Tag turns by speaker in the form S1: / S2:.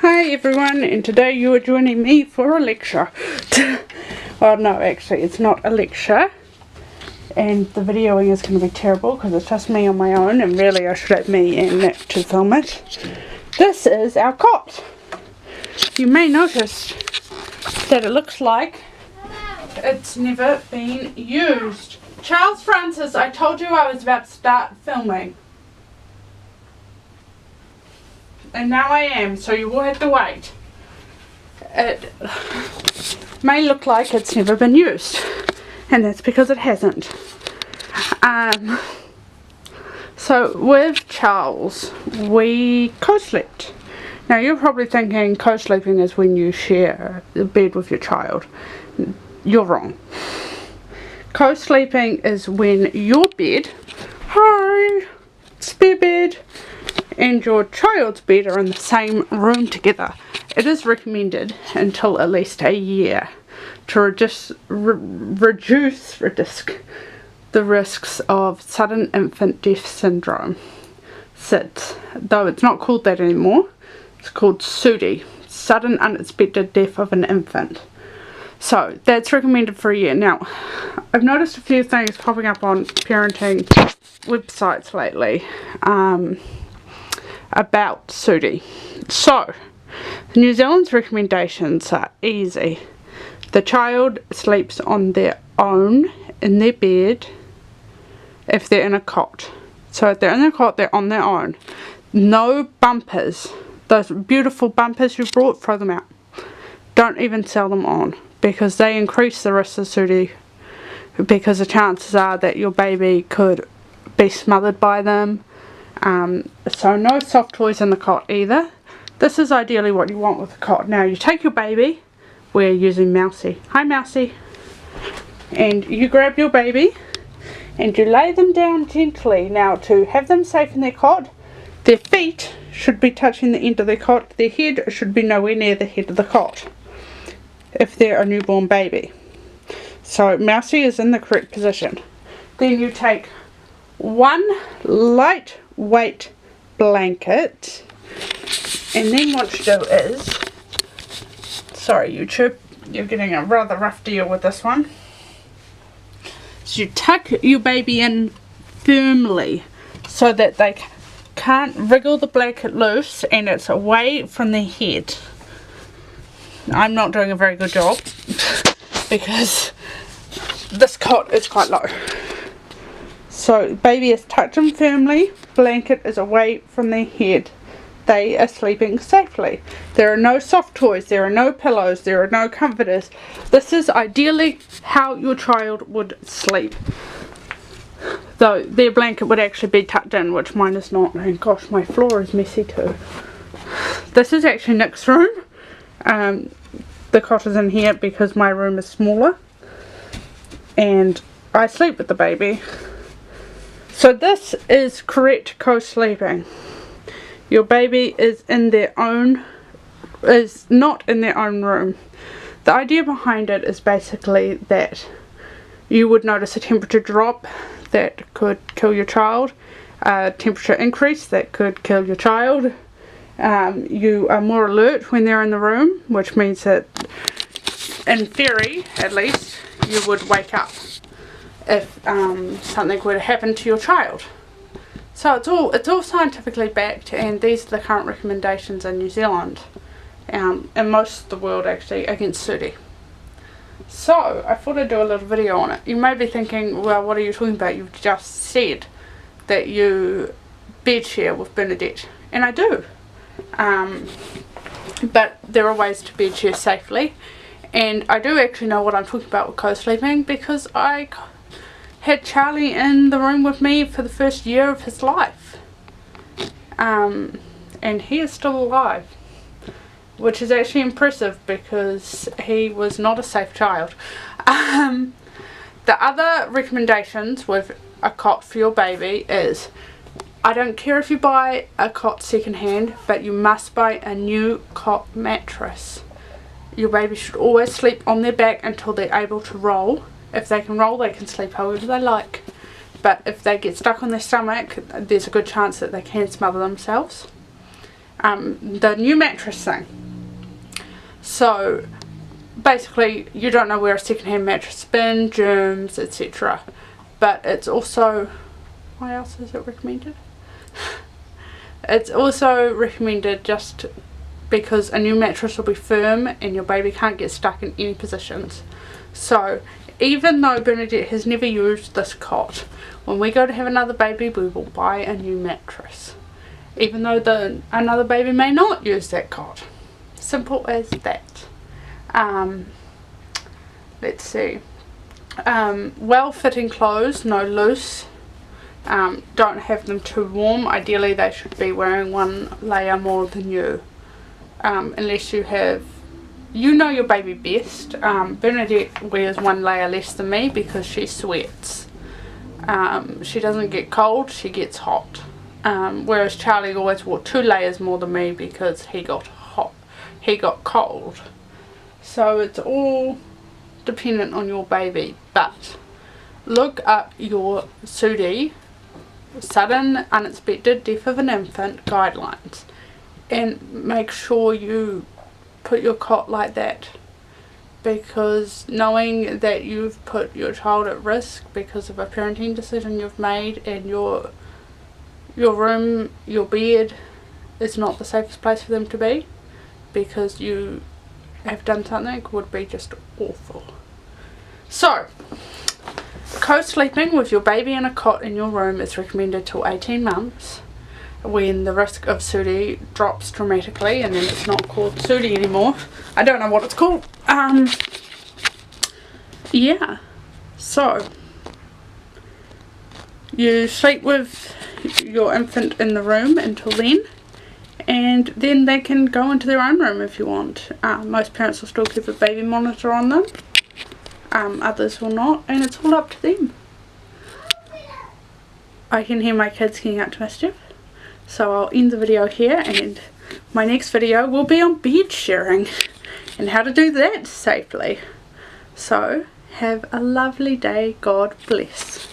S1: Hi everyone, and today you are joining me for a lecture. Well, no, actually it's not a lecture, and the videoing is going to be terrible because it's just me on my own, and really I should have me and Nick to film it. This is our cot. You may notice that it looks like it's never been used. Charles Francis, I told you I was about to start filming. And now I am, so you will have to wait. It may look like it's never been used, and that's because it hasn't. So with Charles, we co-slept. Now you're probably thinking co-sleeping is when you share the bed with your child. You're wrong. Co-sleeping is when your bed, hi, spare bed, and your child's bed are in the same room together. It is recommended until at least a year to reduce the risks of sudden infant death syndrome, SIDS, though it's not called that anymore. It's called SUDI, sudden unexpected death of an infant. So that's recommended for a year. Now, I've noticed a few things popping up on parenting websites lately about SUDI. So, New Zealand's recommendations are easy. The child sleeps on their own in their bed if they're in a cot. So if they're in a cot, they're on their own. No bumpers. Those beautiful bumpers you brought, throw them out. Don't even sell them on, because they increase the risk of SUDI, because the chances are that your baby could be smothered by them. So no soft toys in the cot either. This is ideally what you want with a cot. Now you take your baby, we're using Mousy. Hi Mousy. And you grab your baby and you lay them down gently. Now to have them safe in their cot, their feet should be touching the end of their cot. Their head should be nowhere near the head of the cot if they're a newborn baby. So Mousy is in the correct position. Then you take one lightweight blanket, and then what you do is, sorry YouTube, you're getting a rather rough deal with this one. So you tuck your baby in firmly so that they can't wriggle the blanket loose and it's away from their head. I'm not doing a very good job because this cot is quite low. So baby is tucked in firmly, blanket is away from their head. They are sleeping safely. There are no soft toys, there are no pillows, there are no comforters. This is ideally how your child would sleep. Though their blanket would actually be tucked in, which mine is not. And gosh, my floor is messy too. This is actually Nick's room. The cot is in here because my room is smaller. And I sleep with the baby. So this is correct co-sleeping. Your baby is not in their own room. The idea behind it is basically that you would notice a temperature drop that could kill your child, a temperature increase that could kill your child. You are more alert when they're in the room, which means that, in theory at least, you would wake up if something were to happen to your child. So it's all scientifically backed, and these are the current recommendations in New Zealand and most of the world actually against SUDI. So I thought I'd do a little video on it. You may be thinking, well, what are you talking about? You've just said that you bed share with Bernadette, and I do. But there are ways to bed share safely, and I do actually know what I'm talking about with co-sleeping because I had Charlie in the room with me for the first year of his life, and he is still alive, which is actually impressive because he was not a safe child. The other recommendations with a cot for your baby is, I don't care if you buy a cot secondhand, but you must buy a new cot mattress. Your baby should always sleep on their back until they're able to roll. If they can roll, they can sleep however they like. But if they get stuck on their stomach, there's a good chance that they can smother themselves. the new mattress thing. So basically you don't know where a secondhand mattress has been, germs, etc. But it's also, why else is it recommended? It's also recommended just because a new mattress will be firm and your baby can't get stuck in any positions. So even though Bernadette has never used this cot, when we go to have another baby we will buy a new mattress, even though another baby may not use that cot. Simple as that. Let's see. Well-fitting clothes, no loose. Don't have them too warm. Ideally they should be wearing one layer more than you. Unless you have, you know your baby best. Bernadette wears one layer less than me because she sweats. She doesn't get cold, she gets hot. Whereas Charlie always wore 2 layers more than me because he got cold. So it's all dependent on your baby. But look up your SUDI, sudden unexpected death of an infant guidelines, and make sure you put your cot like that, because knowing that you've put your child at risk because of a parenting decision you've made, and your room, your bed is not the safest place for them to be because you have done something, would be just awful. So co-sleeping with your baby in a cot in your room is recommended till 18 months, when the risk of SUDI drops dramatically, and then it's not called SUDI anymore. I don't know what it's called. Yeah, so you sleep with your infant in the room until then they can go into their own room if you want. Most parents will still keep a baby monitor on them, others will not, and it's all up to them. I can hear my kids getting up to mischief, so I'll end the video here, and my next video will be on bed sharing and how to do that safely. So have a lovely day. God bless.